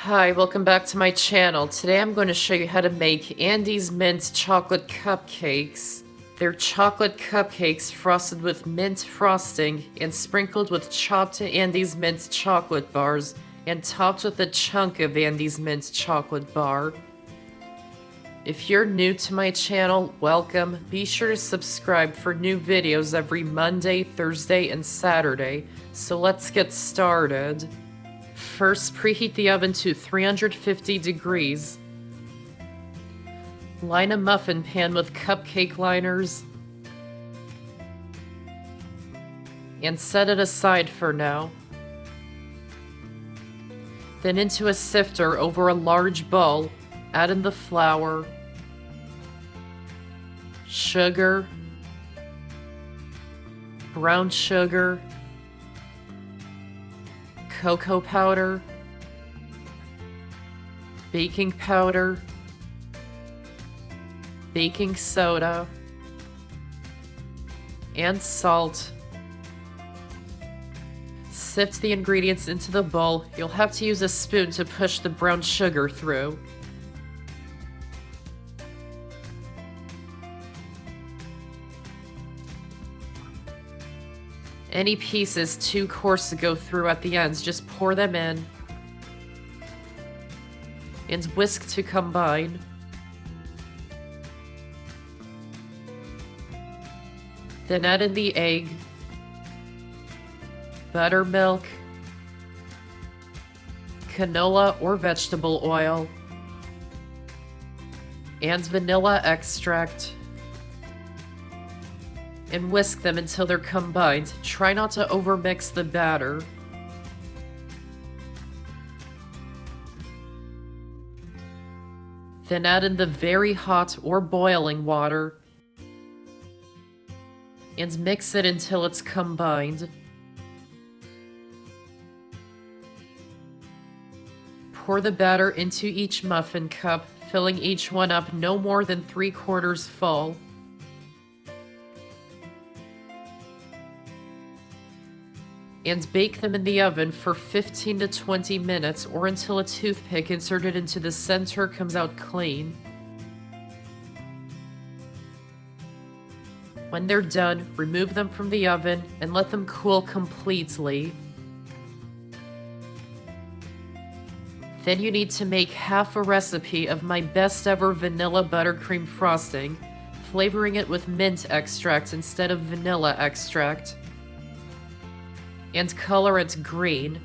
Hi, welcome back to my channel. Today I'm going to show you how to make Andes Mint Chocolate Cupcakes. They're chocolate cupcakes frosted with mint frosting and sprinkled with chopped Andes Mint chocolate bars and topped with a chunk of Andes Mint chocolate bar. If you're new to my channel, welcome. Be sure to subscribe for new videos every Monday, Thursday, and Saturday. So let's get started. First, preheat the oven to 350 degrees. Line a muffin pan with cupcake liners and set it aside for now. Then into a sifter over a large bowl, add in the flour, sugar, brown sugar, cocoa powder, baking powder, baking soda, and salt. Sift the ingredients into the bowl. You'll have to use a spoon to push the brown sugar through. Any pieces too coarse to go through at the ends, just pour them in and whisk to combine. Then add in the egg, buttermilk, canola or vegetable oil, and vanilla extract. And whisk them until they're combined. Try not to overmix the batter. Then add in the very hot or boiling water and mix it until it's combined. Pour the batter into each muffin cup, filling each one up no more than 3/4 full. And bake them in the oven for 15 to 20 minutes or until a toothpick inserted into the center comes out clean. When they're done, remove them from the oven and let them cool completely. Then you need to make half a recipe of my best ever vanilla buttercream frosting, flavoring it with mint extract instead of vanilla extract, and color it green.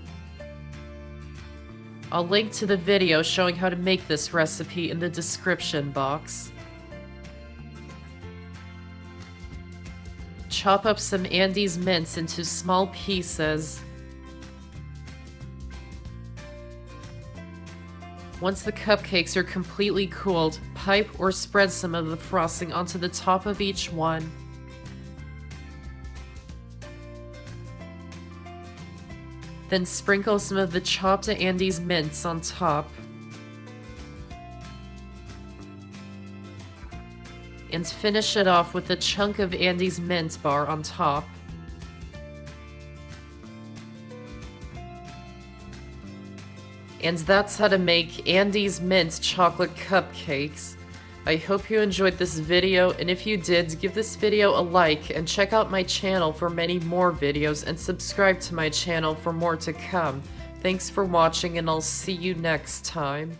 I'll link to the video showing how to make this recipe in the description box. Chop up some Andes mints into small pieces. Once the cupcakes are completely cooled, pipe or spread some of the frosting onto the top of each one. Then sprinkle some of the chopped Andes mints on top. And finish it off with a chunk of Andes mint bar on top. And that's how to make Andes Mint Chocolate Cupcakes. I hope you enjoyed this video, and if you did, give this video a like and check out my channel for many more videos and subscribe to my channel for more to come. Thanks for watching, and I'll see you next time.